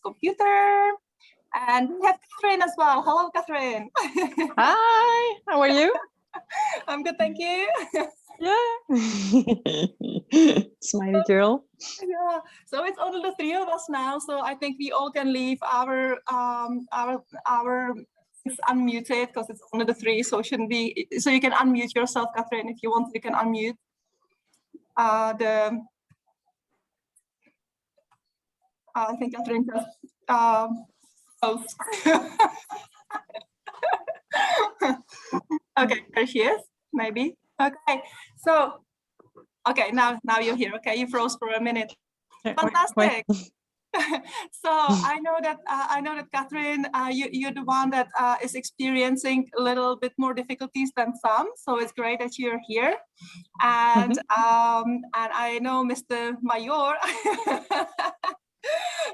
computer. And we have Catherine as well. Hello, Catherine. Hi, how are you? I'm good, thank you. Yeah. Smiley girl. Yeah. So it's only the three of us now. So I think we all can leave our it's unmuted because it's only the three. So it shouldn't be. So you can unmute yourself, Catherine, if you want. You can unmute I think Catherine just post. Okay, there she is. Maybe. Okay. So. Okay, now you're here. Okay, you froze for a minute. Fantastic. So I know that Catherine, you're the one that is experiencing a little bit more difficulties than some. So it's great that you're here, and I know Mr. Mayor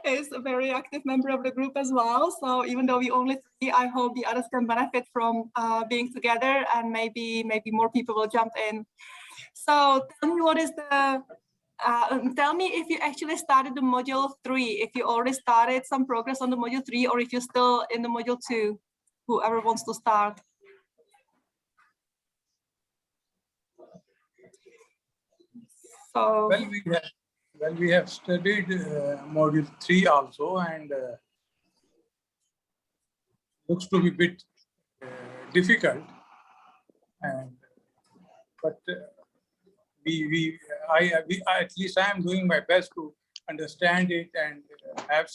is a very active member of the group as well. So even though we only three, I hope the others can benefit from being together, and maybe more people will jump in. So tell me, what is the? Tell me if you actually started the module 3, if you already started some progress on the module 3, or if you're still in the module 2, whoever wants to start. So, well, we have studied module 3 also, and looks to be a bit difficult, and but at least I am doing my best to understand it and have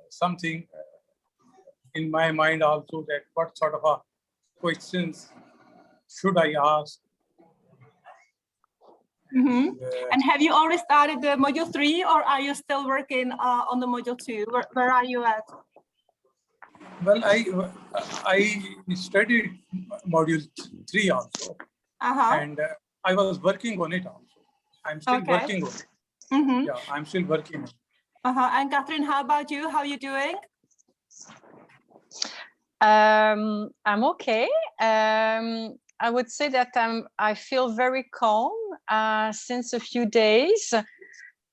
something in my mind also, that what sort of questions should I ask. And have you already started the module 3, or are you still working on the module 2? Where are you at? Well, I studied module 3 also, and I was working on it also. I'm still working on it. Yeah, I'm still working on it. And Catherine, how about you? How are you doing? I'm okay. I would say that I feel very calm since a few days.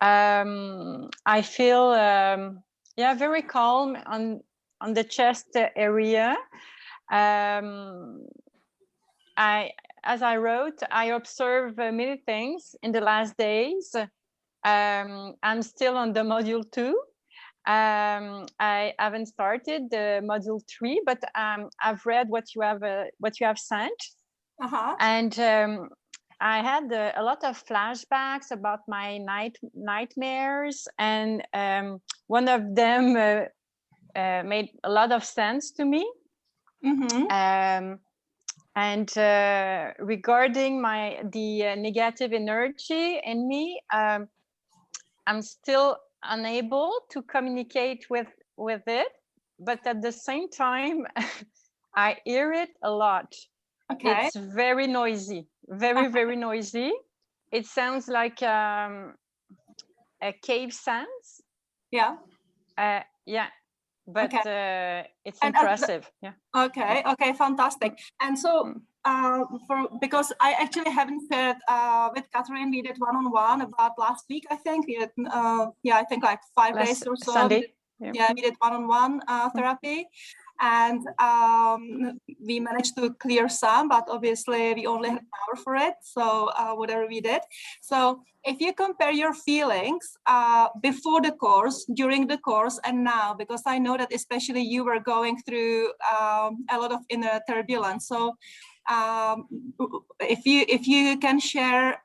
I feel very calm on the chest area. As I wrote, I observe many things in the last days. I'm still on the module 2. I haven't started the module 3, but I've read what you have sent, and I had a lot of flashbacks about my nightmares, and one of them made a lot of sense to me. And regarding the negative energy in me, I'm still unable to communicate with it, but at the same time, I hear it a lot. It's very noisy, very noisy. It sounds like a cave sounds. Yeah. Yeah. But it's impressive. Yeah. Okay, fantastic. And so, because I actually haven't shared with Catherine, we did one-on-one about last week. I think we did, I think like 5 days or so. Sunday. Yeah, we did one-on-one therapy, and we managed to clear some, but obviously we only had an hour for it. So whatever we did. So if you compare your feelings before the course, during the course, and now, because I know that especially you were going through a lot of inner turbulence. So if you can share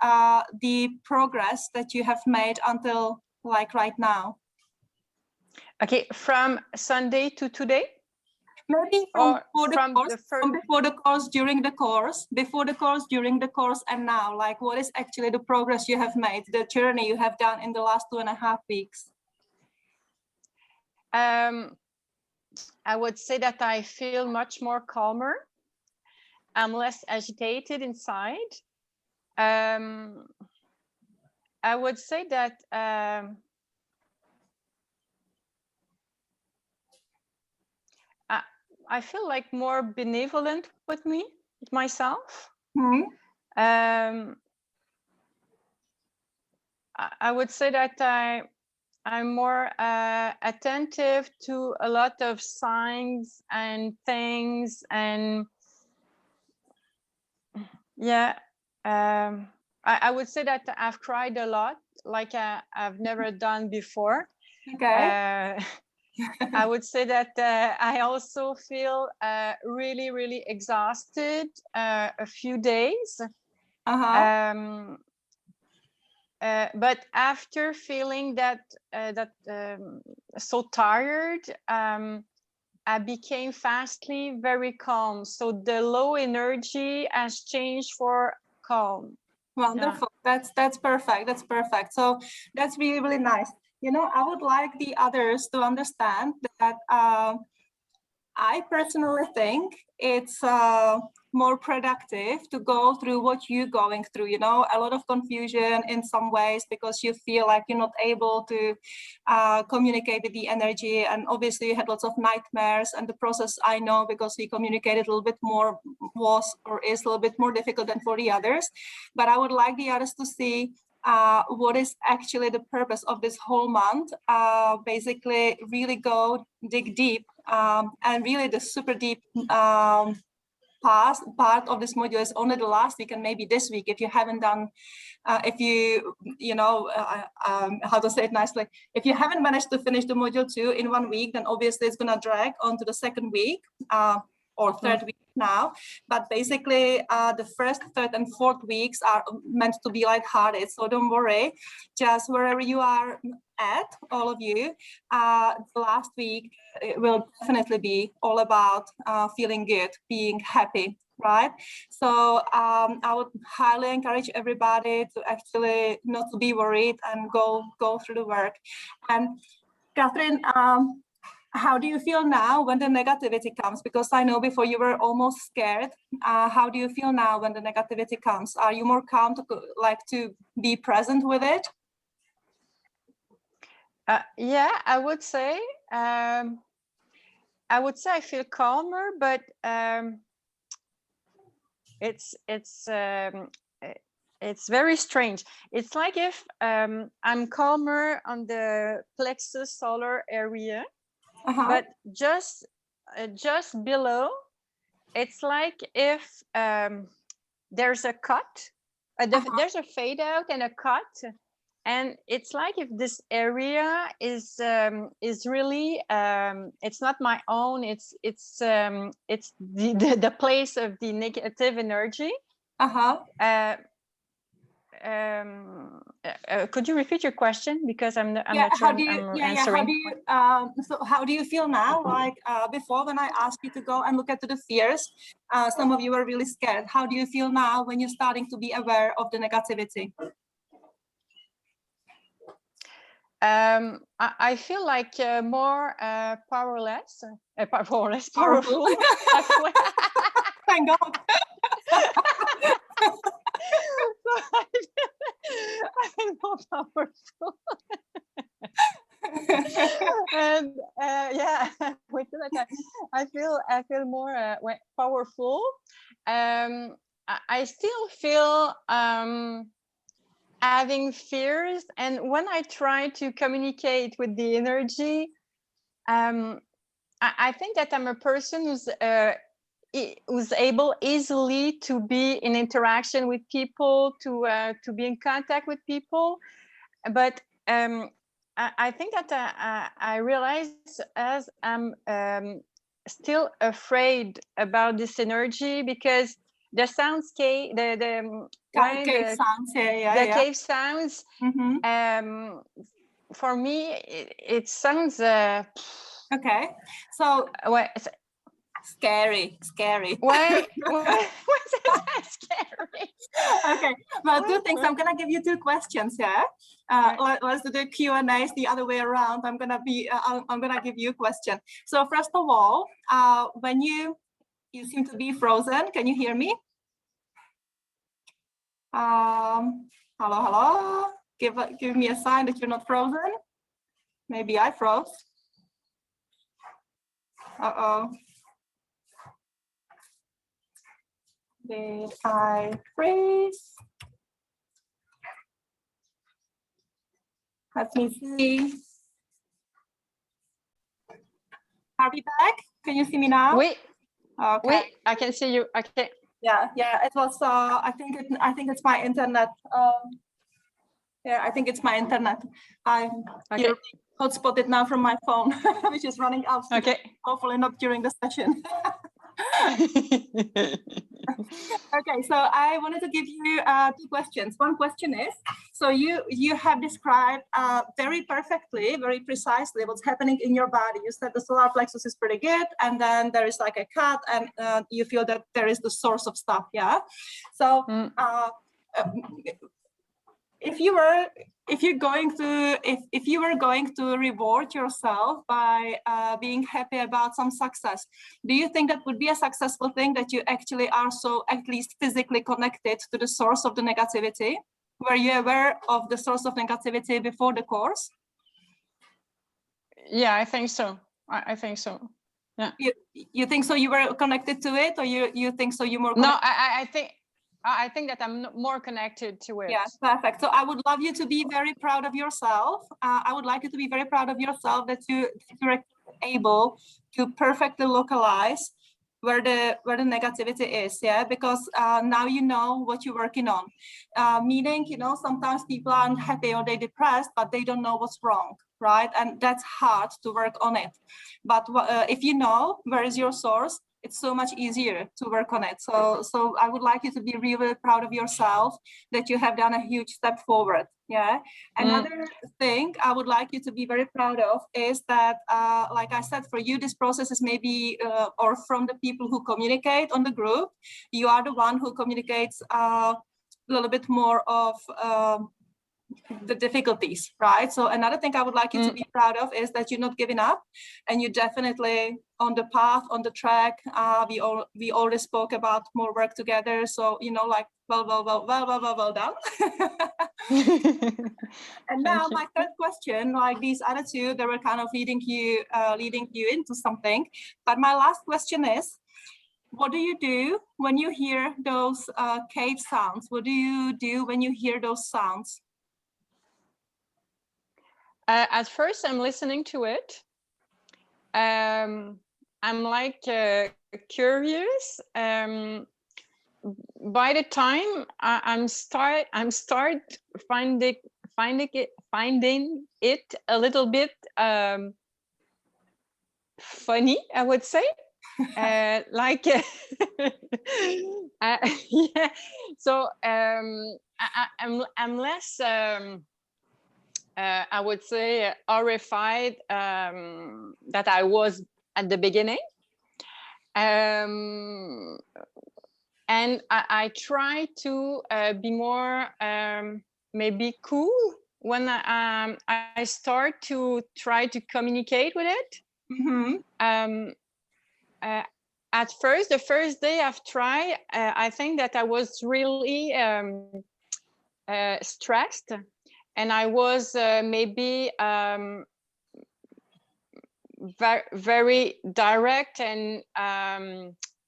the progress that you have made until like right now. Okay, from Sunday to today? Maybe from before the course, during the course, before the course, during the course, and now. Like, what is actually the progress you have made, the journey you have done in the last 2.5 weeks? I would say that I feel much more calmer. I'm less agitated inside. I would say that I feel like more benevolent with myself. I would say that I'm more attentive to a lot of signs and things, and yeah, I would say that I've cried a lot, like I've never done before. Okay. I would say that I also feel really, really exhausted a few days. But after feeling that so tired, I became fastly very calm. So the low energy has changed for calm. Wonderful. Yeah. That's perfect. That's perfect. So that's really, really nice. You know, I would like the others to understand that I personally think it's more productive to go through what you're going through, you know, a lot of confusion in some ways because you feel like you're not able to communicate with the energy. And obviously you had lots of nightmares, and the process, I know, because we communicated a little bit more, was or is a little bit more difficult than for the others. But I would like the others to see what is actually the purpose of this whole month. Basically really go dig deep, and really the super deep part of this module is only the last week and maybe this week. If you haven't done, if you know, how to say it nicely, if you haven't managed to finish the module 2 in 1 week, then obviously it's gonna drag onto the second week or third week now. But basically the first, third and fourth weeks are meant to be lighthearted, so don't worry. Just wherever you are at, all of you, the last week it will definitely be all about feeling good, being happy, right? So I would highly encourage everybody to actually not to be worried and go through the work. And Catherine, how do you feel now when the negativity comes? Because I know before you were almost scared. How do you feel now when the negativity comes? Are you more calm to be present with it? Yeah, I would say I feel calmer, but it's very strange. It's like if I'm calmer on the plexus solar area, but just below, it's like if there's a cut, there's a fade out and a cut, and it's like if this area is really it's not my own. It's the place of the negative energy. Could you repeat your question, because I'm not sure I'm answering. So how do you feel now? Like before, when I asked you to go and look at the fears, some of you were really scared. How do you feel now when you're starting to be aware of the negativity? I feel like more powerful. Thank God. I feel more powerful. And yeah, I feel more powerful. I still feel having fears, and when I try to communicate with the energy, I think that I'm a person who's able easily to be in interaction with people, to be in contact with people. But I think that I realize as I'm still afraid about this energy, because the soundscape, the cave sounds, for me it sounds okay, so scary. Why is it scary? Okay, well, two things. I'm gonna give you two questions here. Let's do the Q&As the other way around. I'm gonna give you a question. So first of all, when you seem to be frozen, can you hear me? Hello. Give me a sign that you're not frozen. Maybe I froze. Did I freeze? Let me see. Are we back? Can you see me now? Wait, Okay. wait, I can see you. Okay. Yeah. It was. I think it's my internet. Yeah, I think it's my internet. I'm here hotspotted now from my phone, which is running out. Okay. Hopefully not during the session. Okay, so I wanted to give you 2 questions. One question is, so you have described very perfectly, very precisely what's happening in your body. You said the solar plexus is pretty good, and then there is like a cut, and you feel that there is the source of stuff, yeah? So if you were going to reward yourself by being happy about some success, do you think that would be a successful thing, that you actually are so at least physically connected to the source of the negativity? Were you aware of the source of negativity before the course? Yeah, I think so. I think so. Yeah. You think so? You were connected to it, or you think so? You more? No, I think that I'm more connected to it. Yeah, perfect. So I would love you to be very proud of yourself. I would like you to be very proud of yourself that you're able to perfectly localize where the negativity is, yeah, because now you know what you're working on. Meaning, you know, sometimes people are unhappy or they're depressed, but they don't know what's wrong, right? And that's hard to work on it. But if you know where is your source, it's so much easier to work on it. So I would like you to be really proud of yourself that you have done a huge step forward. Yeah. Another thing I would like you to be very proud of is that, like I said, for you, this process is maybe, or from the people who communicate on the group, you are the one who communicates a little bit more of the difficulties, right? So another thing I would like you to be proud of is that you're not giving up, and you're definitely on the path, on the track. We already spoke about more work together, so you know, like well done. And now my third question, like these other two, they were kind of leading you into something, but my last question is, what do you do when you hear those cave sounds? What do you do when you hear those sounds? At first, I'm listening to it. I'm like curious. By the time I'm start finding it a little bit funny, I would say. Like yeah. So I'm less. I would say horrified that I was at the beginning. And I try to be more maybe cool when I start to try to communicate with it. At first, the first day I've tried, I think that I was really stressed. And I was maybe very direct and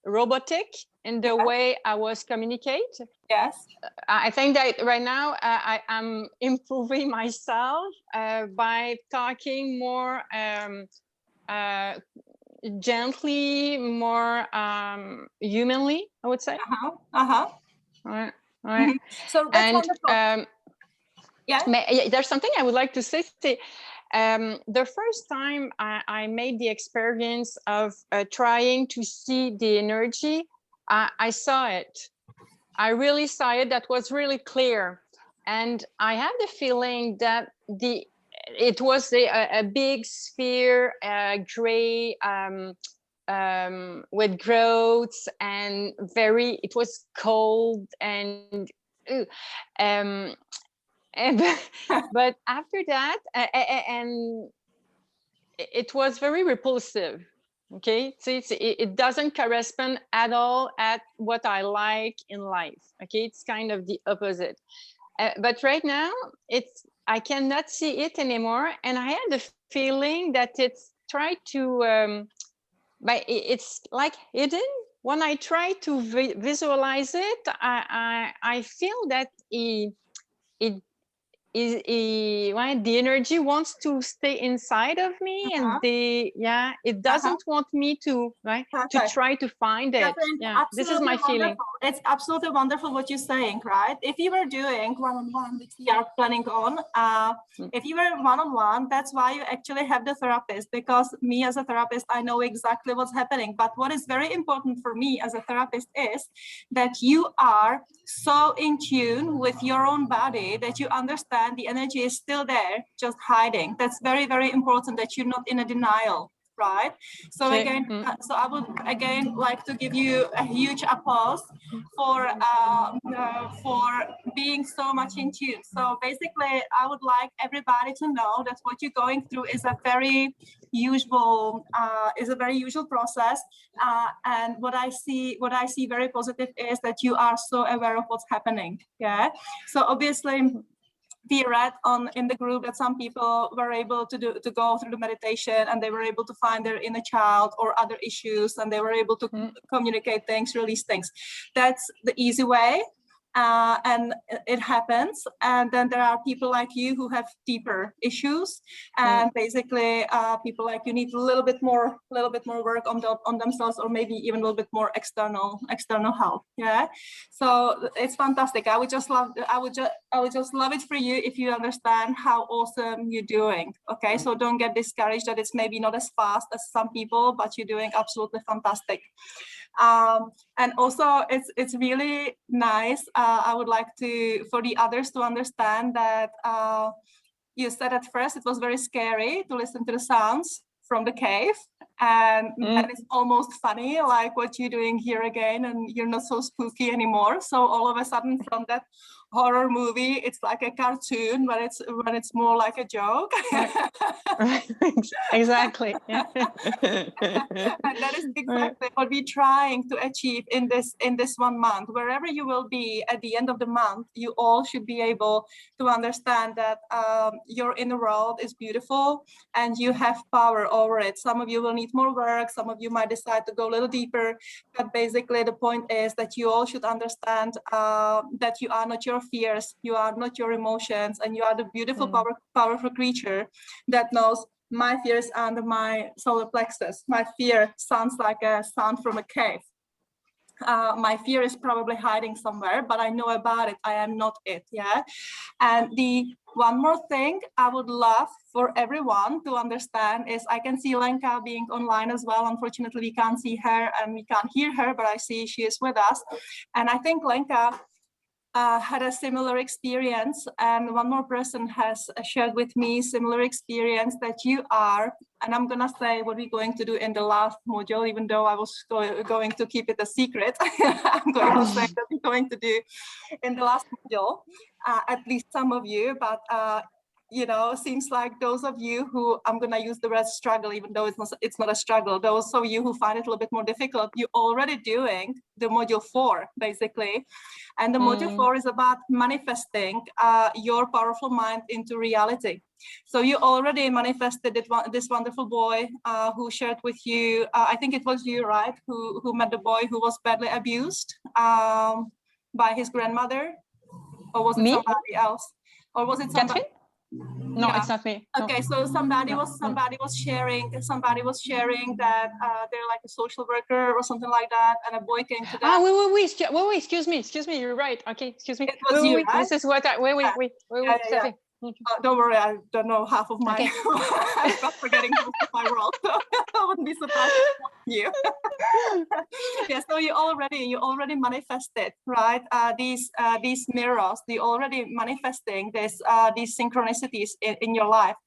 robotic in the way I was communicate. Yes. I think that right now I'm improving myself by talking more gently, more humanly, I would say. All right. So that's wonderful. Yeah. There's something I would like to say. The first time I made the experience of trying to see the energy, I saw it. I really saw it. That was really clear. And I had the feeling that it was a big sphere, gray, with growths, and it was cold and but after that, and it was very repulsive. Okay, so it doesn't correspond at all at what I like in life. Okay, it's kind of the opposite. But right now, I cannot see it anymore, and I have the feeling that it's tried to, but it's like hidden. When I try to visualize it, I feel that right, the energy wants to stay inside of me, and it doesn't want me to to try to find it. Catherine, This is my feeling. It's absolutely wonderful what you're saying, right? If you were doing one-on-one, which we are planning on, if you were one-on-one, that's why you actually have the therapist, because me as a therapist, I know exactly what's happening. But what is very important for me as a therapist is that you are so in tune with your own body that you understand the energy is still there, just hiding. That's very, very important, that you're not in a denial. Right. So again, so I would again like to give you a huge applause for being so much in tune. So basically, I would like everybody to know that what you're going through is a very usual process. And what I see very positive is that you are so aware of what's happening. Yeah. So obviously, we read in the group that some people were able to go through the meditation, and they were able to find their inner child or other issues, and they were able to communicate things, release things. That's the easy way. And it happens. And then there are people like you who have deeper issues, and basically people like you need a little bit more work on themselves, or maybe even a little bit more external help. Yeah. So it's fantastic. I would just love it for you if you understand how awesome you're doing. Okay. So don't get discouraged that it's maybe not as fast as some people, but you're doing absolutely fantastic. And also it's really nice. I would like for the others to understand that you said at first it was very scary to listen to the sounds from the cave, and it's almost funny, like what you're doing here again, and you're not so spooky anymore. So all of a sudden, from that horror movie, it's like a cartoon, but it's more like a joke. Exactly. And that is exactly what we're trying to achieve in this 1 month. Wherever you will be at the end of the month, you all should be able to understand that your inner world is beautiful and you have power over it. Some of you will need more work, some of you might decide to go a little deeper, but basically the point is that you all should understand that you are not your fears, you are not your emotions, and you are the beautiful, powerful creature that knows my fear is under my solar plexus. My fear sounds like a sound from a cave. My fear is probably hiding somewhere, but I know about it. I am not it. Yeah. And the one more thing I would love for everyone to understand is, I can see Lenka being online as well. Unfortunately, we can't see her and we can't hear her, but I see she is with us. And I think Lenka had a similar experience, and one more person has shared with me similar experience that you are. And I'm gonna say what we're going to do in the last module, even though I was going to keep it a secret. I'm going to say that we're going to do in the last module, at least some of you, but you know, seems like those of you who, I'm gonna use the word struggle, even though it's not a struggle, those of you who find it a little bit more difficult, you're already doing the module 4, basically. And the module 4 is about manifesting your powerful mind into reality. So you already manifested this wonderful boy who shared with you, I think it was you, right, who met the boy who was badly abused by his grandmother, or was it somebody else? Or was it somebody? Catherine? No, it's not me. Okay, so somebody was sharing that they're like a social worker or something like that, and a boy came to them. Wait, excuse me, you're right. Okay, excuse me. It was you, right? This is what I wait. Don't worry, I don't know half of my. I'm not forgetting most of my world, so I wouldn't be surprised you. Yeah, so you already manifested, right? These mirrors, they already manifesting these synchronicities in your life,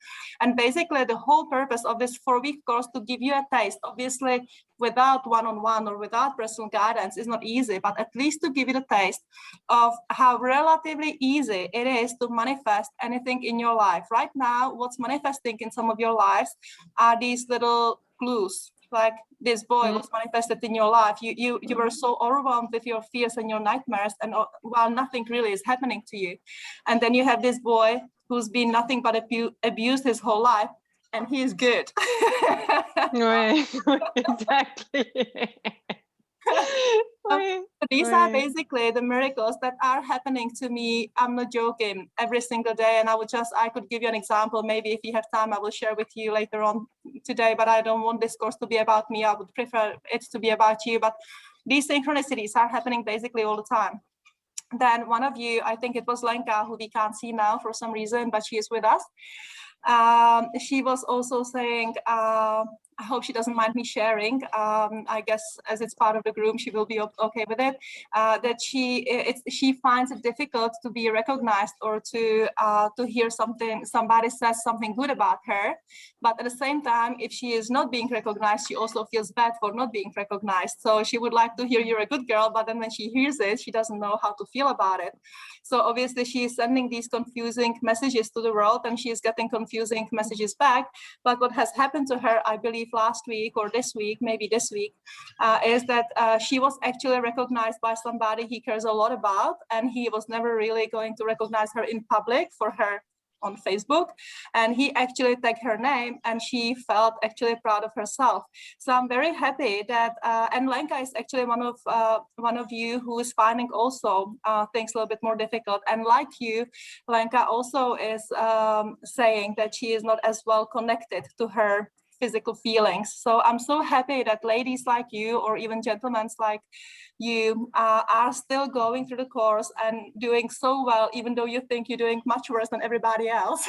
and basically the whole purpose of this 4-week course to give you a taste. Obviously, without one-on-one or without personal guidance is not easy, but at least to give you the taste of how relatively easy it is to manifest anything in your life. Right now, what's manifesting in some of your lives are these little clues, like this boy was manifested in your life. You were so overwhelmed with your fears and your nightmares, and while nothing really is happening to you. And then you have this boy who's been nothing but abused his whole life, and he is good. Right, exactly. The these are basically the miracles that are happening to me. I'm not joking, every single day. And I could give you an example. Maybe if you have time, I will share with you later on today, but I don't want this course to be about me. I would prefer it to be about you. But these synchronicities are happening basically all the time. Then one of you, I think it was Lenka, who we can't see now for some reason, but she is with us. She was also saying, I hope she doesn't mind me sharing. I guess as it's part of the group, she will be okay with it. That she finds it difficult to be recognized or to hear somebody says something good about her. But at the same time, if she is not being recognized, she also feels bad for not being recognized. So she would like to hear you're a good girl, but then when she hears it, she doesn't know how to feel about it. So obviously she is sending these confusing messages to the world, and she is getting confusing messages back. But what has happened to her, I believe last week or this week, maybe this week, is that she was actually recognized by somebody he cares a lot about, and he was never really going to recognize her in public for her on Facebook, and he actually tagged her name, and she felt actually proud of herself. So I'm very happy that and Lenka is actually one of you who is finding also things a little bit more difficult, and like you, Lenka also is saying that she is not as well connected to her physical feelings. So I'm so happy that ladies like you, or even gentlemen like you, are still going through the course and doing so well, even though you think you're doing much worse than everybody else.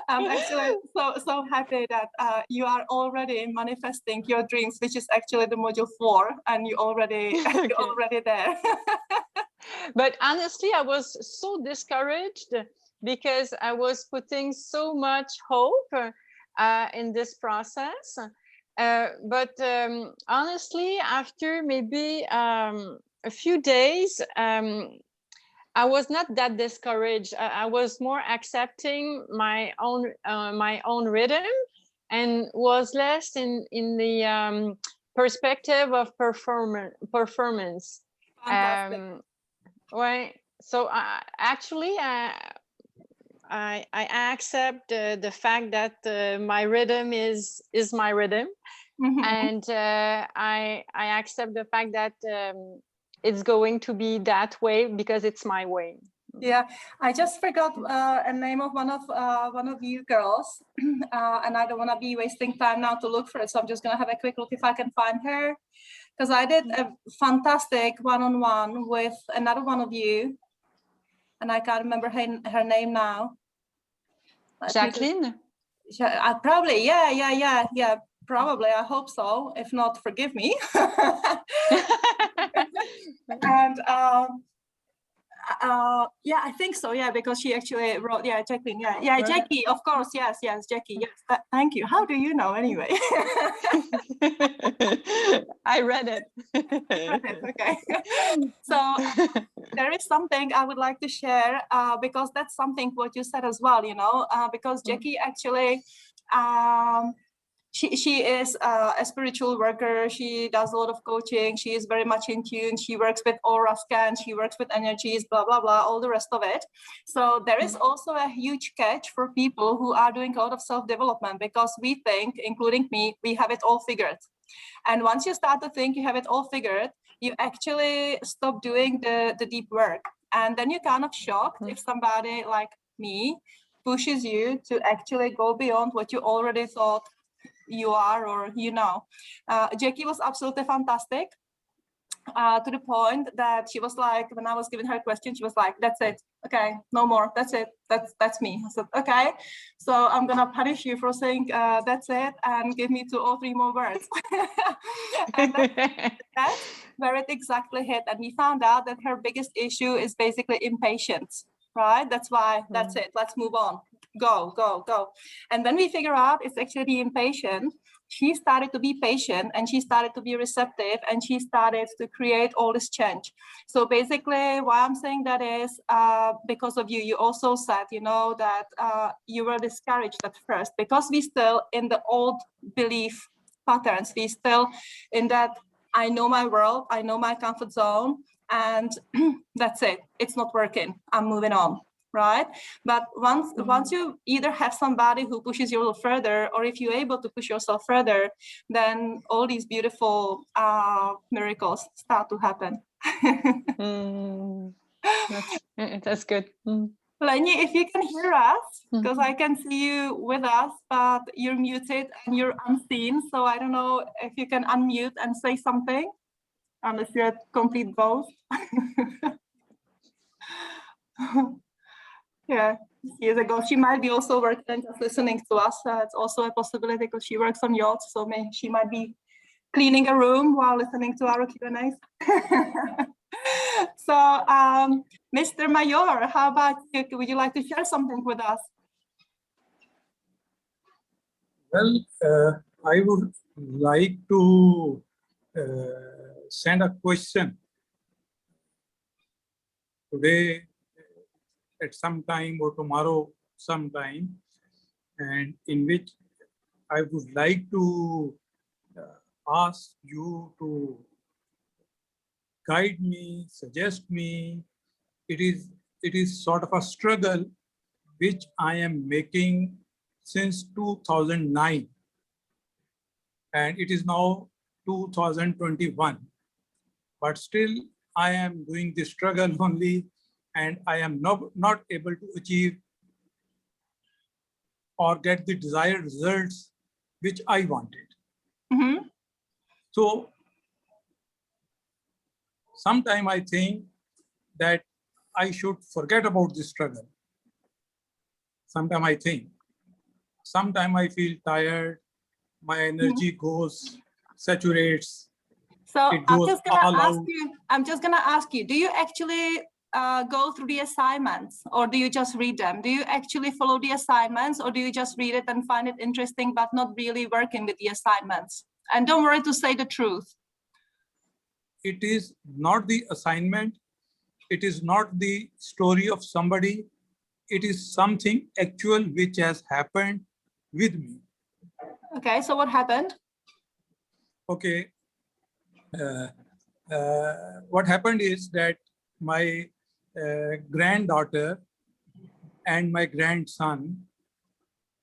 I'm actually so happy that you are already manifesting your dreams, which is actually the module 4, and you're already there. But honestly, I was so discouraged because I was putting so much hope in this process. But honestly, after maybe a few days, I was not that discouraged. I was more accepting my own rhythm, and was less in the perspective of performance. Right. So actually, I accept the fact that my rhythm is my rhythm, and I accept the fact that it's going to be that way because it's my way. Yeah, I just forgot a name of one of you girls, and I don't want to be wasting time now to look for it, so I'm just gonna have a quick look if I can find her, because I did a fantastic one-on-one with another one of you, and I can't remember her name now. Jacqueline? Probably, yeah. Probably, I hope so. If not, forgive me. And yeah, I think so. Yeah, because she actually wrote. Yeah, Jacqueline. Yeah, right. Jackie. Of course. Yes, Jackie. Yes. Thank you. How do you know anyway? I read it. Okay. So there is something I would like to share because that's something what you said as well. You know, because Jackie actually. She is a spiritual worker. She does a lot of coaching. She is very much in tune. She works with aura scans. She works with energies, blah, blah, blah, all the rest of it. So there is also a huge catch for people who are doing a lot of self-development, because we think, including me, we have it all figured. And once you start to think you have it all figured, you actually stop doing the deep work. And then you're kind of shocked if somebody like me pushes you to actually go beyond what you already thought you are, or you know. Jackie was absolutely fantastic, to the point that she was like, when I was giving her a question, she was like, that's it, okay, no more, that's it, that's me. I said, okay, so I'm gonna punish you for saying that's it, and give me 2 or 3 more words. And that's where it exactly hit, and we found out that her biggest issue is basically impatience, right? That's why, that's it, let's move on. Go. And when we figure out it's actually the impatient, she started to be patient, and she started to be receptive, and she started to create all this change. So basically why I'm saying that is because of you. You also said, you know, that you were discouraged at first because we still in the old belief patterns. We still in that, I know my world, I know my comfort zone, and that's it, it's not working, I'm moving on. right? But once you either have somebody who pushes you further, or if you're able to push yourself further, then all these beautiful miracles start to happen. That's good. Lenny, if you can hear us, because I can see you with us, but you're muted and you're unseen. So I don't know if you can unmute and say something, unless you're a complete ghost. Yeah, she is a ghost. She might be also working and just listening to us. It's also a possibility because she works on yachts. So she might be cleaning a room while listening to our Q&As. So, Mr. Mayor, how about you? Would you like to share something with us? Well, I would like to send a question today at some time or tomorrow sometime, and in which I would like to ask you to guide me, suggest me. It is sort of a struggle which I am making since 2009, and it is now 2021. But still, I am doing the struggle only, and I am not able to achieve or get the desired results which I wanted. Mm-hmm. So sometime I think that I should forget about this struggle. Sometime I think. Sometime I feel tired, my energy goes, saturates. So It goes I'm just gonna ask you, do you actually go through the assignments, or do you just read them? Do you actually follow the assignments, or do you just read it and find it interesting, but not really working with the assignments? And don't worry to say the truth. It is not the assignment. It is not the story of somebody. It is something actual which has happened with me. Okay, so what happened? Okay. What happened is that my granddaughter and my grandson,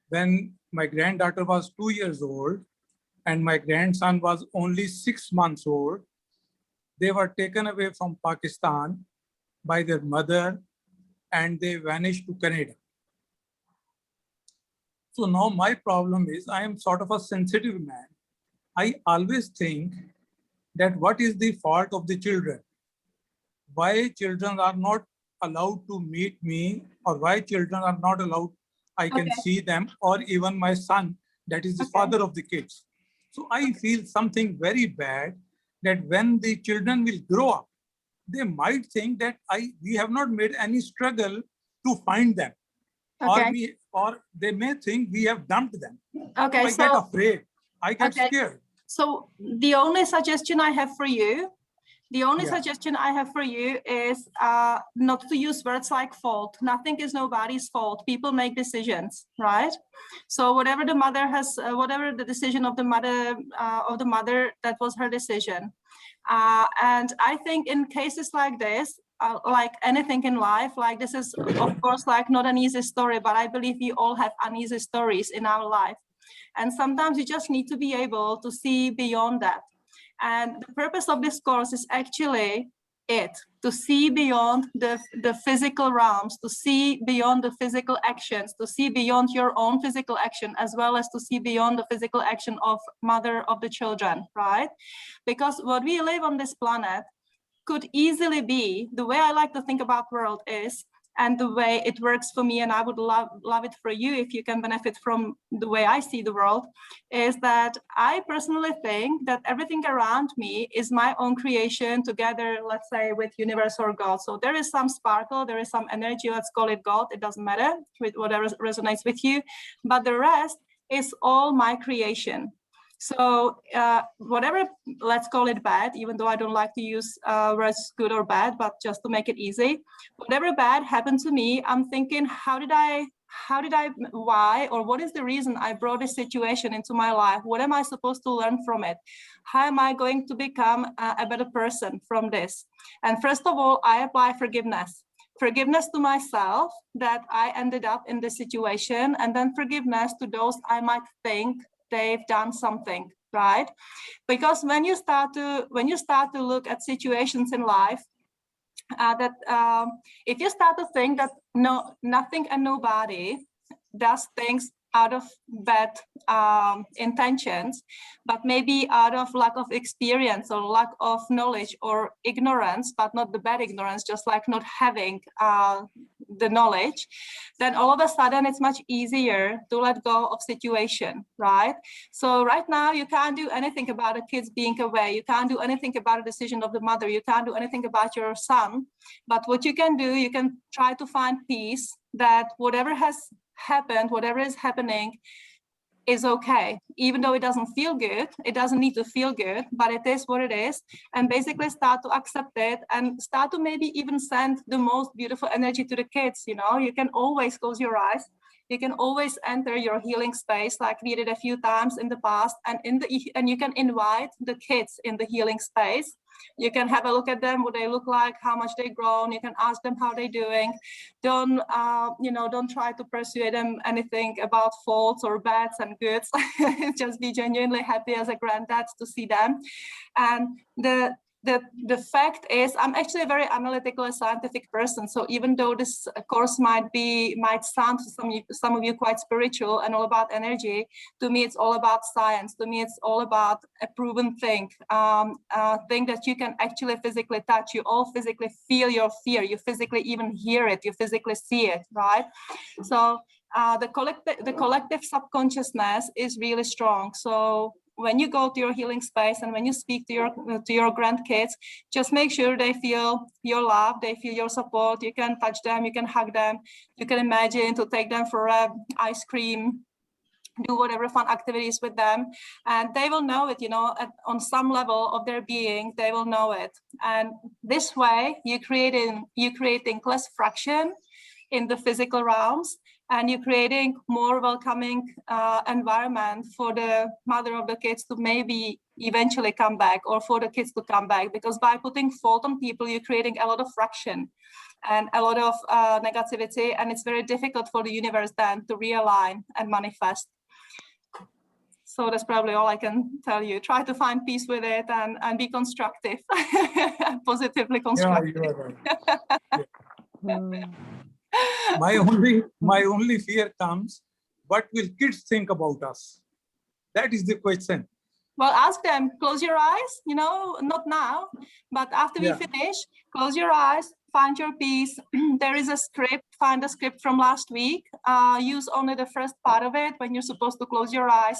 when my granddaughter was 2 years old and my grandson was only 6 months old, they were taken away from Pakistan by their mother and they vanished to Canada. So now my problem is I am sort of a sensitive man. I always think that what is the fault of the children? Why children are not allowed to meet me, or why children are not allowed, I can see them, or even my son, that is the father of the kids. So I feel something very bad that when the children will grow up, they might think that we have not made any struggle to find them. Or they may think we have dumped them. Okay, I get afraid. I get scared. So the only suggestion I have for you, is not to use words like fault. Nothing is nobody's fault. People make decisions, right? So whatever the mother has, whatever the decision of the mother, that was her decision. And I think in cases like this, like anything in life, like this is of course like not an easy story, but I believe we all have uneasy stories in our life. And sometimes you just need to be able to see beyond that. And the purpose of this course is actually to see beyond the physical realms, to see beyond the physical actions, to see beyond your own physical action, as well as to see beyond the physical action of mother of the children, right? Because what we live on this planet could easily be, the way I like to think about world is, and the way it works for me, and I would love it for you if you can benefit from the way I see the world, is that I personally think that everything around me is my own creation together, let's say, with universe or God. So there is some sparkle, there is some energy, let's call it God, it doesn't matter, with whatever resonates with you, but the rest is all my creation. So whatever, let's call it bad, even though I don't like to use words good or bad, but just to make it easy, whatever bad happened to me, I'm thinking, why, or what is the reason I brought this situation into my life? What am I supposed to learn from it? How am I going to become a better person from this? And first of all, I apply forgiveness. forgiveness to myself that I ended up in this situation, and then forgiveness to those I might think they've done something, right? Because when you start to look at situations in life, if you start to think that nothing and nobody does things out of bad intentions, but maybe out of lack of experience or lack of knowledge or ignorance, but not the bad ignorance, just like not having the knowledge, then all of a sudden it's much easier to let go of situation, right? So right now you can't do anything about the kids being away. You can't do anything about a decision of the mother. You can't do anything about your son. But what you can do, you can try to find peace that whatever has happened, whatever is happening is okay, even though it doesn't feel good. It doesn't need to feel good, but it is what it is. And basically start to accept it and start to maybe even send the most beautiful energy to the kids. You know, you can always close your eyes. You can always enter your healing space like we did a few times in the past, and you can invite the kids in the healing space. You can have a look at them, what they look like, how much they've grown. You can ask them how they're doing. Don't try to persuade them anything about faults or bads and goods. Just be genuinely happy as a granddad to see them. And the fact is, I'm actually a very analytical and scientific person. So even though this course might sound to some of you quite spiritual and all about energy, to me it's all about science. To me it's all about a proven thing that you can actually physically touch. You all physically feel your fear. You physically even hear it. You physically see it, right? So the collective subconsciousness is really strong. So when you go to your healing space and when you speak to your grandkids, just make sure they feel your love, they feel your support. You can touch them, you can hug them, you can imagine to take them for ice cream, do whatever fun activities with them, and they will know it, you know, on some level of their being, they will know it. And this way you're creating less friction in the physical realms, and you're creating more welcoming environment for the mother of the kids to maybe eventually come back, or for the kids to come back. Because by putting fault on people, you're creating a lot of friction and a lot of negativity, and it's very difficult for the universe then to realign and manifest. So that's probably all I can tell you. Try to find peace with it and be constructive, positively constructive. Yeah, you are right. My only fear comes, what will kids think about us? That is the question. Well, ask them, close your eyes, you know, not now, but after we finish, close your eyes, find your peace. There is a script, find a script from last week. Use only the first part of it when you're supposed to close your eyes.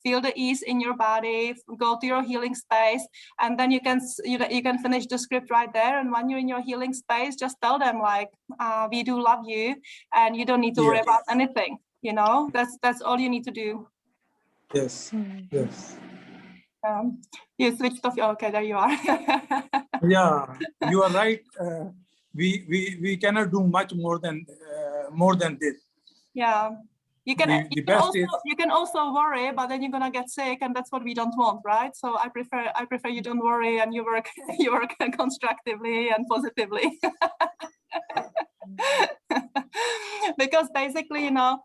Feel the ease in your body, go to your healing space, and then you can finish the script right there. And when you're in your healing space, just tell them like, we do love you, and you don't need to worry about anything. You know, that's all you need to do. Yes, yes. You switched off. Okay, there you are. Yeah, you are right. We cannot do much more than this. Yeah. You can also worry, but then you're gonna get sick, and that's what we don't want, right? So I prefer you don't worry and you work constructively and positively. Because basically, you know,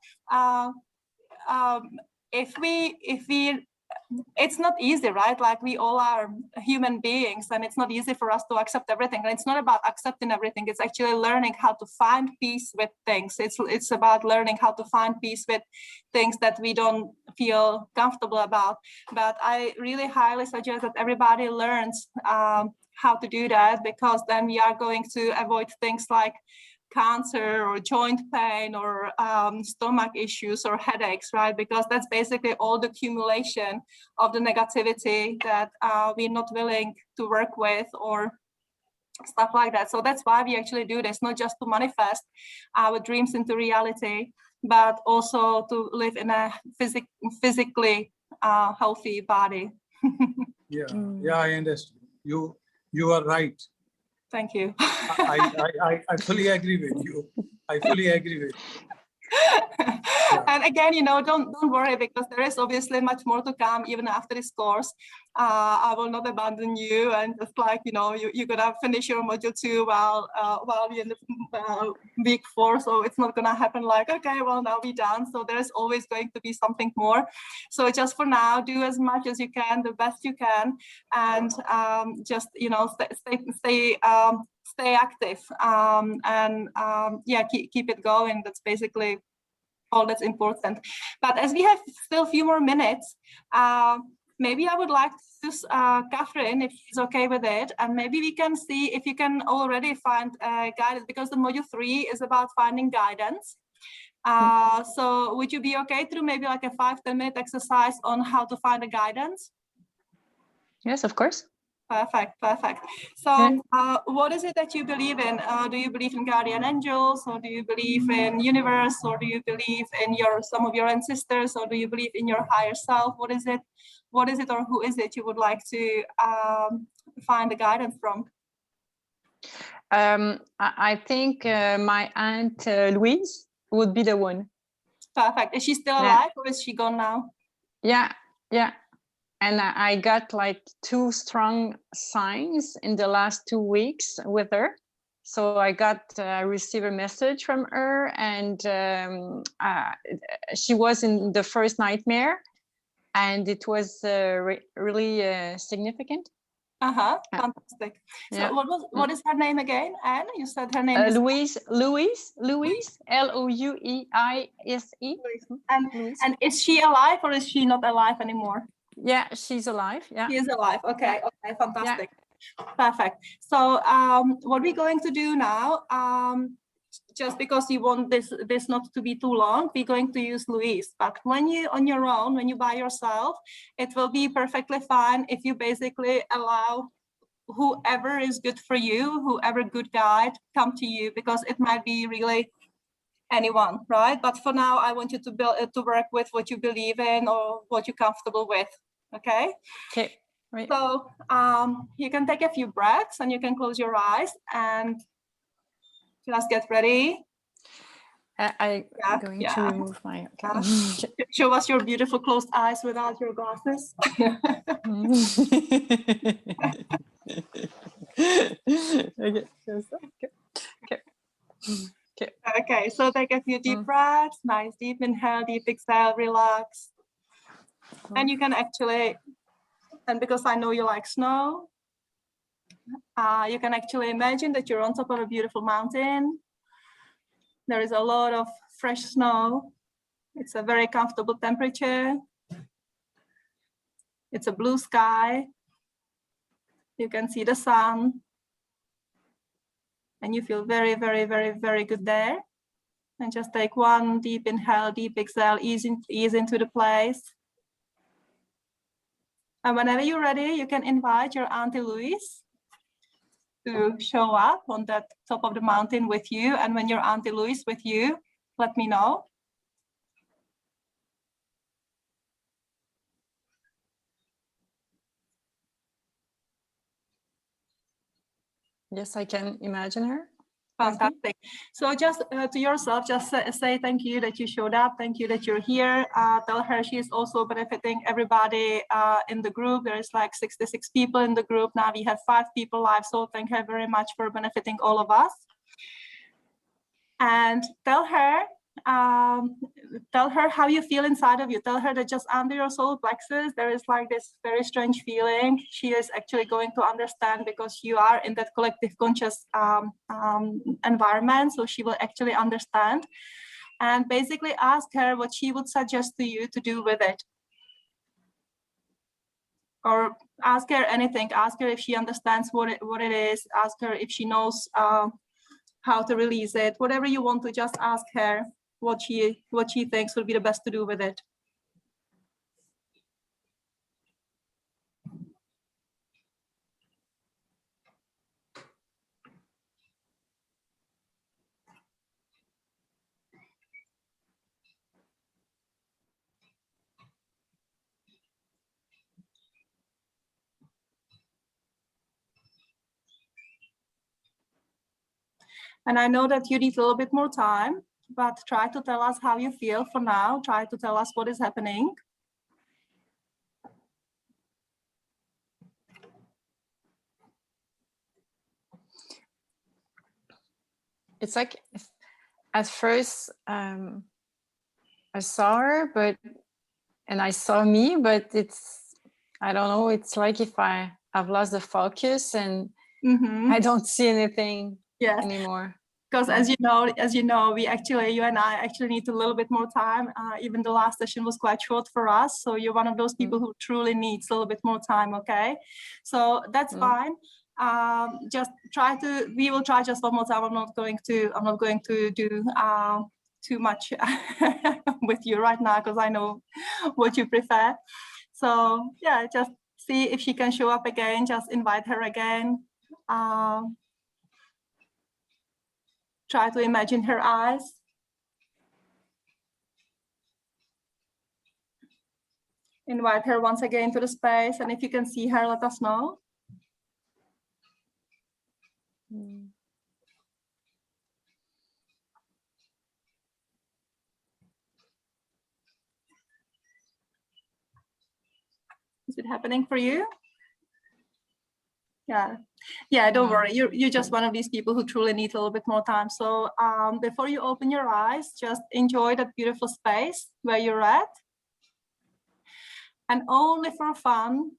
if we it's not easy, right? Like we all are human beings, and it's not easy for us to accept everything. And it's not about accepting everything. It's actually learning how to find peace with things. It's about learning how to find peace with things that we don't feel comfortable about. But I really highly suggest that everybody learns how to do that, because then we are going to avoid things like cancer or joint pain or stomach issues or headaches, right? Because that's basically all the accumulation of the negativity that we're not willing to work with or stuff like that. So that's why we actually do this, not just to manifest our dreams into reality, but also to live in a physically healthy body. Yeah, I understand. You are right. Thank you. I fully agree with you. I fully agree with you. And again, you know, don't worry, because there is obviously much more to come even after this course. I will not abandon you, and just like, you know, you're gonna finish your module 2 while you're in the week 4. So it's not gonna happen like, okay, well, now we're done. So there is always going to be something more. So just for now, do as much as you can, the best you can, and just, you know, stay active, and yeah, keep it going. That's basically all that's important. But as we have still a few more minutes, maybe I would like to use Catherine, if she's okay with it, and maybe we can see if you can already find guidance, because the module 3 is about finding guidance. So would you be okay to do maybe like a 5-10 minute exercise on how to find a guidance? Yes, of course. Perfect. So what is it that you believe in? Do you believe in guardian angels, or do you believe in universe, or do you believe in some of your ancestors, or do you believe in your higher self? What is it, or who is it you would like to find the guidance from? I think my aunt Louise would be the one. Perfect. Is she still alive, or is she gone now? Yeah. And I got like 2 strong signs in the last 2 weeks with her. So I received a message from her, and she was in the first nightmare, and it was really significant. Fantastic. So what is her name again? Anne, you said her name is Louise, Louise, L-O-U-E-I-S-E. And is she alive, or is she not alive anymore? Yeah, she's alive. Yeah, she is alive. Okay, fantastic. Yeah. Perfect. So what we're going to do now, just because you want this not to be too long, we're going to use Louise. But when you on your own, when you by yourself, it will be perfectly fine if you basically allow whoever is good for you, whoever good guide, come to you, because it might be really anyone, right? But for now, I want you to work with what you believe in or what you're comfortable with. Okay. Right. So you can take a few breaths, and you can close your eyes and just get ready. I'm going to remove my. Show us your beautiful closed eyes without your glasses. Okay, so take a few deep breaths. Nice deep inhale, deep exhale, relax. And you can actually, and because I know you like snow, you can actually imagine that you're on top of a beautiful mountain. There is a lot of fresh snow. It's a very comfortable temperature. It's a blue sky. You can see the sun. And you feel very, very, very, very good there. And just take one deep inhale, deep exhale, ease into the place. And whenever you're ready, you can invite your Auntie Louise to show up on that top of the mountain with you. And when your Auntie Louise with you, let me know. Yes, I can imagine her. Fantastic. So just to yourself, just say thank you that you showed up. Thank you that you're here. Tell her she is also benefiting everybody in the group. There is like 66 people in the group. Now we have 5 people live. So thank her very much for benefiting all of us. And tell her how you feel inside of you. Tell her that just under your solar plexus, there is like this very strange feeling. She is actually going to understand, because you are in that collective conscious environment. So she will actually understand. And basically ask her what she would suggest to you to do with it. Or ask her anything. Ask her if she understands what it is. Ask her if she knows how to release it. Whatever you want to, just ask her what she thinks will be the best to do with it. And I know that you need a little bit more time. but try to tell us how you feel for now. Try to tell us what is happening. It's like at first I saw her, and I saw me, but I don't know, it's like if I've lost the focus and I don't see anything anymore. Because as you know, we actually, you and I actually need a little bit more time. Even the last session was quite short for us. So you're one of those people who truly needs a little bit more time. Okay, so that's fine. Just we will try just one more time. I'm not going to do too much with you right now, because I know what you prefer. So yeah, just see if she can show up again. Just invite her again. Try to imagine her eyes. Invite her once again to the space, and if you can see her, let us know. Is it happening for you? Yeah, don't worry, you're just one of these people who truly need a little bit more time. So before you open your eyes, just enjoy that beautiful space where you're at, and only for fun.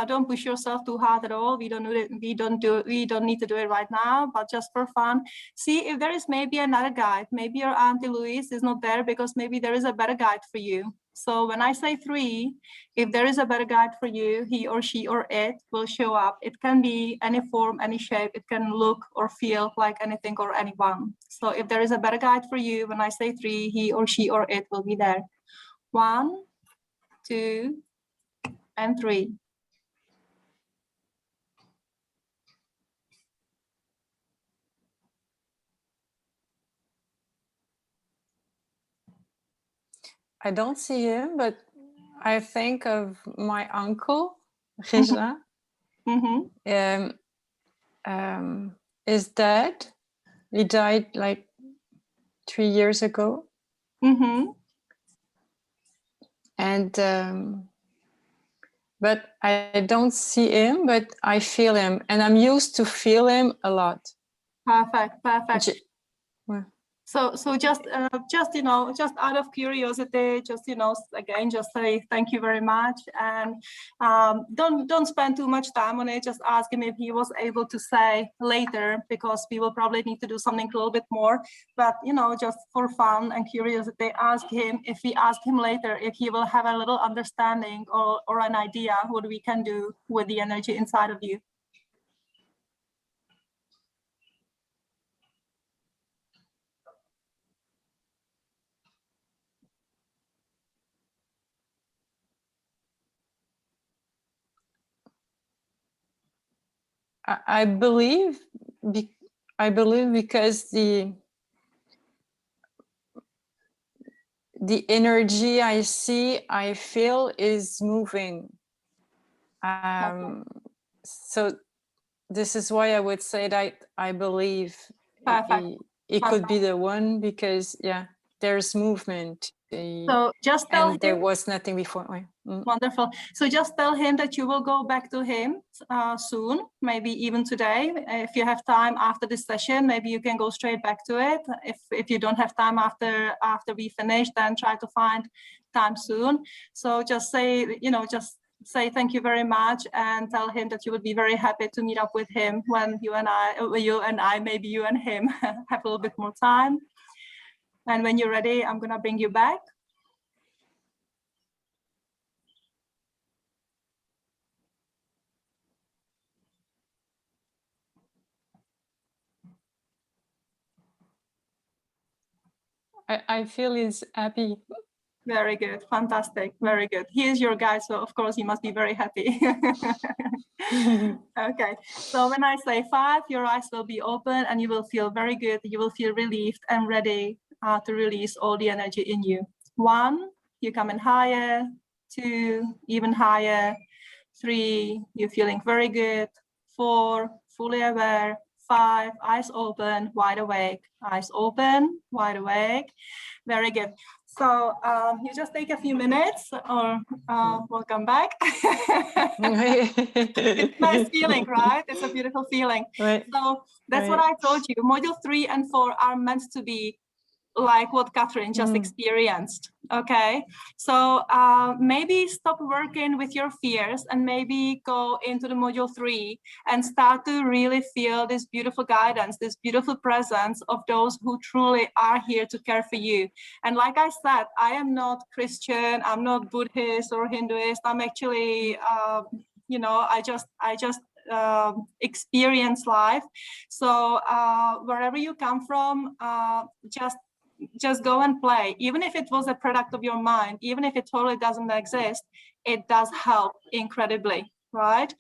Don't push yourself too hard at all. We don't need to do it right now, but just for fun, see if there is maybe another guide. Maybe your Auntie Louise is not there because maybe there is a better guide for you. So when I say 3, if there is a better guide for you, he or she or it will show up. It can be any form, any shape. It can look or feel like anything or anyone. So if there is a better guide for you, when I say 3, he or she or it will be there. 1, 2, and 3. I don't see him, but I think of my uncle, Reza. Is dead. He died like 3 years ago. And but I don't see him, but I feel him, and I'm used to feel him a lot. Perfect. So just just out of curiosity, just again, just say thank you very much, and don't spend too much time on it. Just ask him if he was able to say later, because we will probably need to do something a little bit more. But just for fun and curiosity, ask him, if we ask him later, if he will have a little understanding or an idea what we can do with the energy inside of you. I believe because the energy I see, I feel is moving. So this is why I would say that I believe it could be the one, because there's movement. So just tell him, there was nothing before. Wonderful. So just tell him that you will go back to him soon, maybe even today. If you have time after this session, maybe you can go straight back to it. If you don't have time after we finish, then try to find time soon. So just say, just say thank you very much, and tell him that you would be very happy to meet up with him when you and I, maybe you and him have a little bit more time. And when you're ready, I'm gonna bring you back. I feel he's happy. Very good, fantastic, very good. He is your guy, so of course he must be very happy. Okay, so when I say 5, your eyes will be open and you will feel very good. You will feel relieved and ready to release all the energy in you. 1, you come in higher. 2, even higher. 3, you're feeling very good. 4, fully aware. 5, eyes open, wide awake, eyes open, wide awake. Very good. So you just take a few minutes or we'll come back. It's a nice feeling, right? It's a beautiful feeling. Right. So that's what I told you. Module 3 and 4 are meant to be like what Catherine just experienced. Okay, so maybe stop working with your fears and maybe go into the module 3 and start to really feel this beautiful guidance, this beautiful presence of those who truly are here to care for you. And like I said, I am not Christian, I'm not Buddhist or Hinduist. I'm actually, you know, I just experience life. So wherever you come from, just go and play. Even if it was a product of your mind, even if it totally doesn't exist, it does help incredibly, right?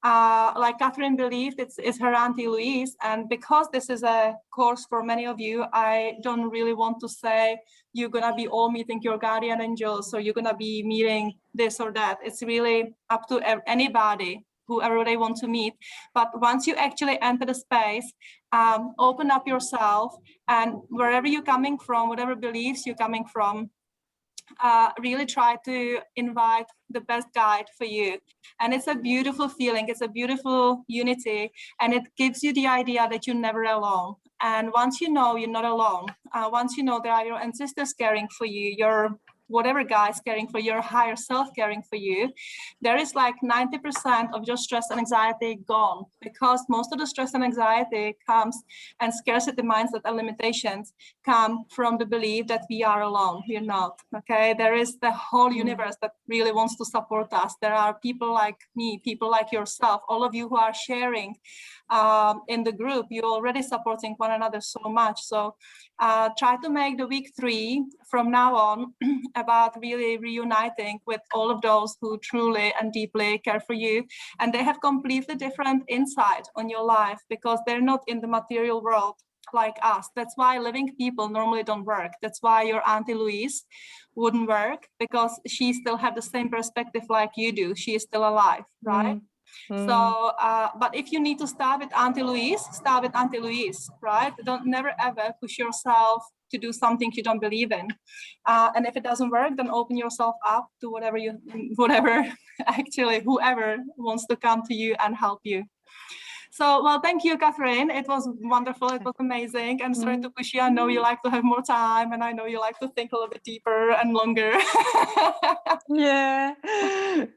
Like Catherine believed, it's her Auntie Louise. And because this is a course for many of you, I don't really want to say you're gonna be all meeting your guardian angels or you're gonna be meeting this or that. It's really up to anybody, whoever they want to meet. But once you actually enter the space, open up yourself, and wherever you're coming from, whatever beliefs you're coming from, really try to invite the best guide for you. And it's a beautiful feeling, it's a beautiful unity, and it gives you the idea that you're never alone. And once you know you're not alone, once you know there are your ancestors caring for you, your whatever guides caring for your higher self caring for you, there is like 90% of your stress and anxiety gone, because most of the stress and anxiety comes, and scarcity mindset and limitations come from the belief that we are alone. We're not. Okay, there is the whole universe that really wants to support us. There are people like me, people like yourself, all of you who are sharing in the group. You're already supporting one another so much. So try to make the week 3 from now on about really reuniting with all of those who truly and deeply care for you. And they have completely different insight on your life because they're not in the material world like us. That's why living people normally don't work. That's why your Auntie Louise wouldn't work, because she still have the same perspective like you do. She is still alive, right? So, but if you need to start with Auntie Louise, start with Auntie Louise, right? Don't never ever push yourself to do something you don't believe in. And if it doesn't work, then open yourself up to whatever actually, whoever wants to come to you and help you. So, well, thank you, Catherine. It was wonderful. It was amazing. And sorry to push you. I know you like to have more time, and I know you like to think a little bit deeper and longer. Yeah,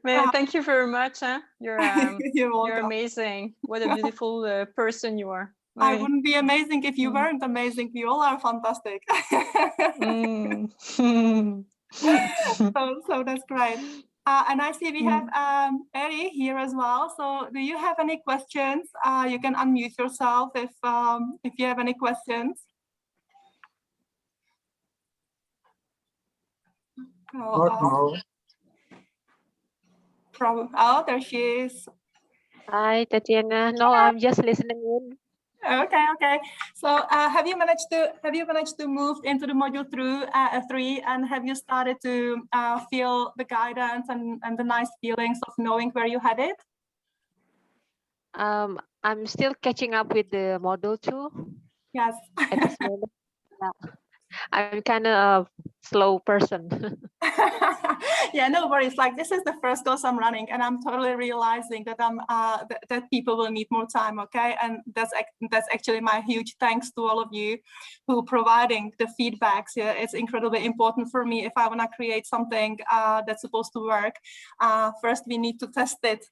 man, thank you very much. Huh? You're amazing. What a beautiful person you are. I wouldn't be amazing if you weren't amazing. We all are fantastic. So that's great. And I see we have Eri here as well. So do you have any questions? You can unmute yourself if you have any questions. Oh, there she is. Hi, Tatiana. No, I'm just listening in. Okay. So have you managed to move into the module 3 and have you started to feel the guidance and the nice feelings of knowing where you headed? I'm still catching up with the model 2. Yes. At this moment. Yeah. I'm kind of a slow person. Yeah, no worries. Like, this is the first course I'm running, and I'm totally realizing that that people will need more time. Okay, and that's actually my huge thanks to all of you who providing the feedbacks. Yeah, it's incredibly important for me. If I want to create something that's supposed to work, first we need to test it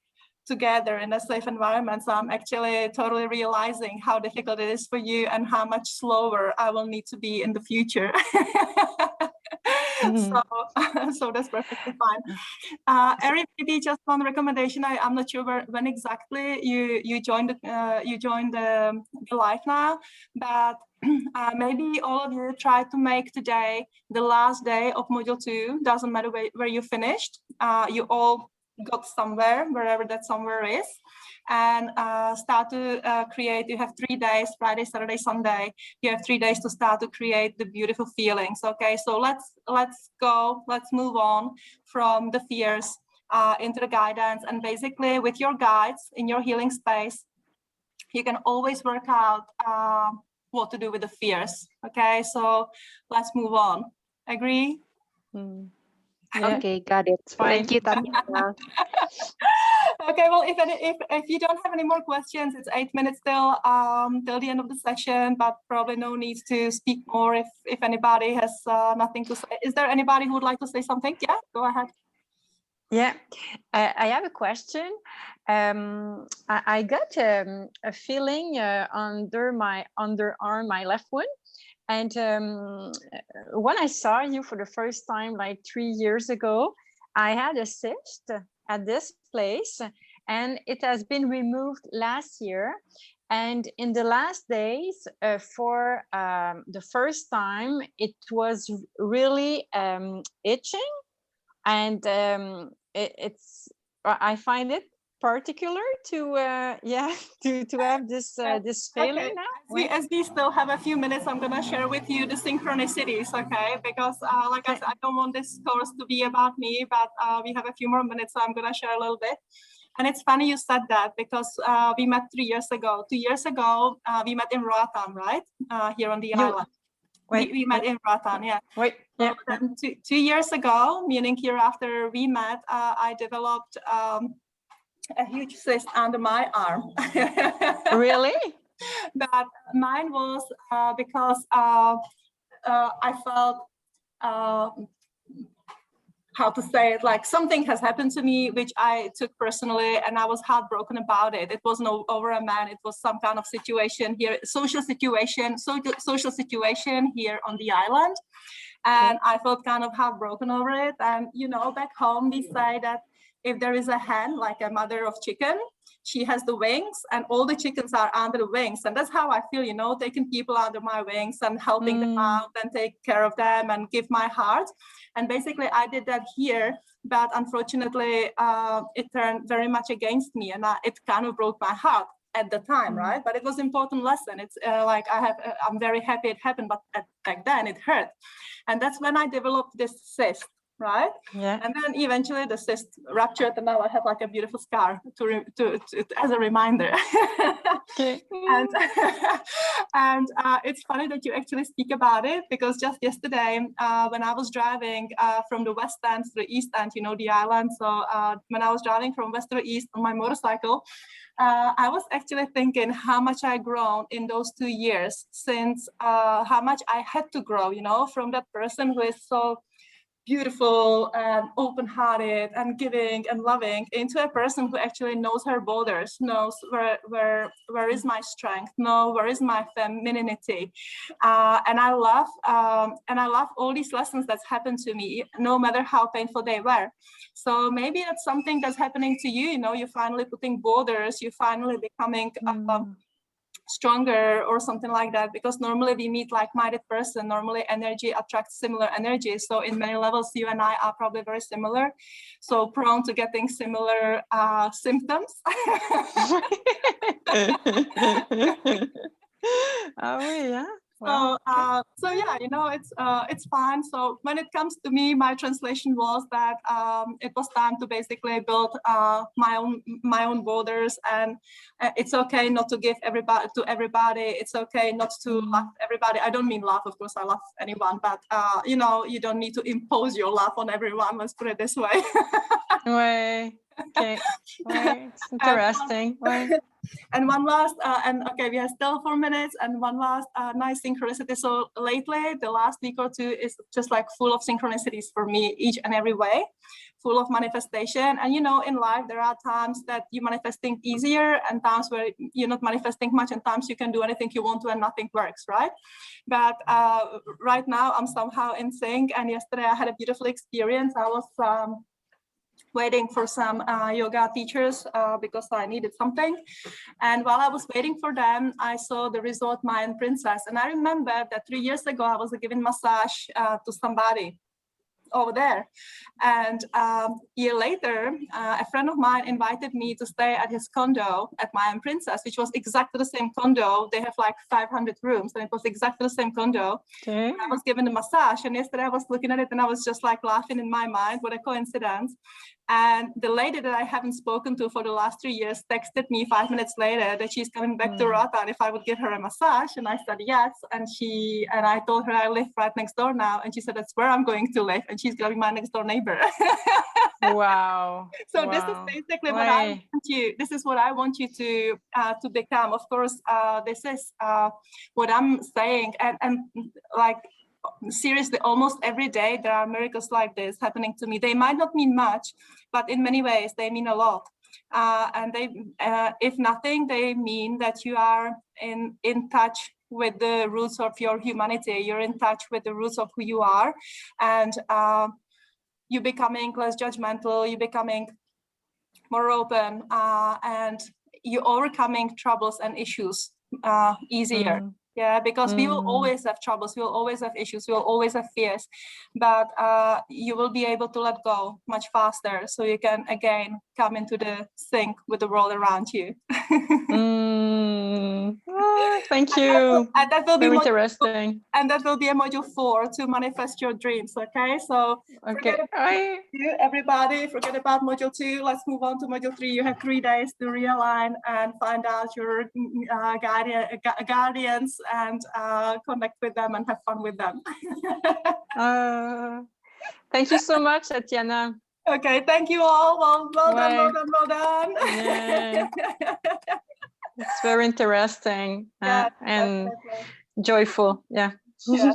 together in a safe environment. So I'm actually totally realizing how difficult it is for you and how much slower I will need to be in the future. So that's perfectly fine. Eri, maybe just one recommendation. I'm not sure when exactly you joined the live now, but maybe all of you try to make today the last day of module 2. Doesn't matter where you finished. You all got somewhere, wherever that somewhere is, and start to create. You have 3 days, Friday, Saturday, Sunday. You have 3 days to start to create the beautiful feelings. Okay, so let's move on from the fears into the guidance, and basically with your guides in your healing space, you can always work out what to do with the fears. Okay, so let's move on. Agree? Yeah. Okay, got it. Thank you, Tatiana. Okay, well, if you don't have any more questions, it's 8 minutes till the end of the session, but probably no need to speak more if anybody has nothing to say. Is there anybody who would like to say something? Yeah, go ahead. Yeah, I have a question. I got a feeling under my underarm, my left one. And when I saw you for the first time, like 3 years ago, I had a cyst at this place, and it has been removed last year. And in the last days, for the first time, it was really itching. And I find it particular to to have this this feeling okay. now. As we still have a few minutes, I'm gonna share with you the synchronicities, okay? Because like I said, I don't want this course to be about me, but we have a few more minutes, so I'm gonna share a little bit. And it's funny you said that, because we met 3 years ago. 2 years ago, we met in Roatan, right? Here on the island. We met in Roatan, yeah. Wait, yeah. So 2 years ago, meaning here after we met, I developed a huge cyst under my arm. Really? But mine was because I felt, how to say it, like something has happened to me, which I took personally, and I was heartbroken about it. It wasn't over a man, it was some kind of situation here, social situation here on the island. And I felt kind of heartbroken over it. And, you know, back home, we say that if there is a hen, like a mother of chicken, she has the wings and all the chickens are under the wings. And that's how I feel, you know, taking people under my wings and helping them out and take care of them and give my heart. And basically I did that here, but unfortunately it turned very much against me, and it kind of broke my heart at the time, right? But it was an important lesson. It's like I'm very happy it happened, but back then it hurt. And that's when I developed this cyst, right? Yeah. And then eventually the cyst ruptured, and now I have like a beautiful scar to as a reminder. Okay. And it's funny that you actually speak about it, because just yesterday when I was driving from the west end to the east end, you know, the island. So when I was driving from west to the east on my motorcycle, I was actually thinking how much I grown in those 2 years, since how much I had to grow, you know, from that person who is so beautiful and open-hearted and giving and loving, into a person who actually knows her borders, knows where is my strength, where is my femininity, and I love all these lessons that's happened to me, no matter how painful they were. So maybe that's something that's happening to you. You know, you're finally putting borders, you're finally becoming stronger or something like that, because normally we meet like-minded person, normally energy attracts similar energy. So in many levels you and I are probably very similar, so prone to getting similar symptoms. Oh yeah. Well, so yeah, you know, it's fine. So when it comes to me, my translation was that it was time to basically build my own borders, and it's okay not to give everybody. It's okay not to love everybody. I don't mean love, of course, I love anyone, but you know, you don't need to impose your love on everyone. Let's put it this way. Way. Okay. Way. It's interesting. Way. And one last, okay, we have still 4 minutes, and one last nice synchronicity. So lately, the last week or two is just like full of synchronicities for me, each and every way, full of manifestation. And you know, in life, there are times that you're manifesting easier, and times where you're not manifesting much, and times you can do anything you want to and nothing works, right? But right now, I'm somehow in sync. And yesterday, I had a beautiful experience. I was waiting for some yoga teachers because I needed something. And while I was waiting for them, I saw the resort Mayan Princess. And I remember that 3 years ago, I was giving massage to somebody over there. And a year later, a friend of mine invited me to stay at his condo at Mayan Princess, which was exactly the same condo. They have like 500 rooms, and it was exactly the same condo. Okay. I was given a massage, and yesterday I was looking at it and I was just like laughing in my mind. What a coincidence. And the lady that I haven't spoken to for the last 3 years texted me 5 minutes later that she's coming back to Rata and if I would give her a massage. And I said yes. And I told her I live right next door now. And she said that's where I'm going to live. And she's going to be my next door neighbor. Wow. So wow. This is basically what I want you. This is what I want you to become. Of course, this is what I'm saying. And like, seriously, almost every day there are miracles like this happening to me. They might not mean much, but in many ways they mean a lot. And they, if nothing, they mean that you are in touch with the roots of your humanity. You're in touch with the roots of who you are, and you're becoming less judgmental. You're becoming more open, and you're overcoming troubles and issues easier. Yeah, because we will always have troubles, we will always have issues, we will always have fears, but you will be able to let go much faster, so you can again come into the sync with the world around you. Thank you. And that will Very be interesting. And that will be a module 4 to manifest your dreams. Okay, so okay. Everybody, forget about module 2. Let's move on to module 3. You have 3 days to realign and find out your guardians and connect with them and have fun with them. Thank you so much, Tatiana. Okay, thank you all. Well done. Yeah. It's very interesting and definitely. joyful. Yeah. Yeah.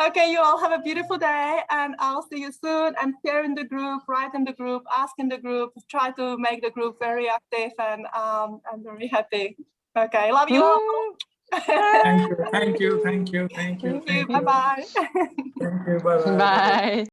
Okay, you all have a beautiful day, and I'll see you soon. And share in the group, write in the group, ask in the group, try to make the group very active and very happy. Okay, love you all. Thank you. Bye-bye. Thank you. Bye-bye. Bye.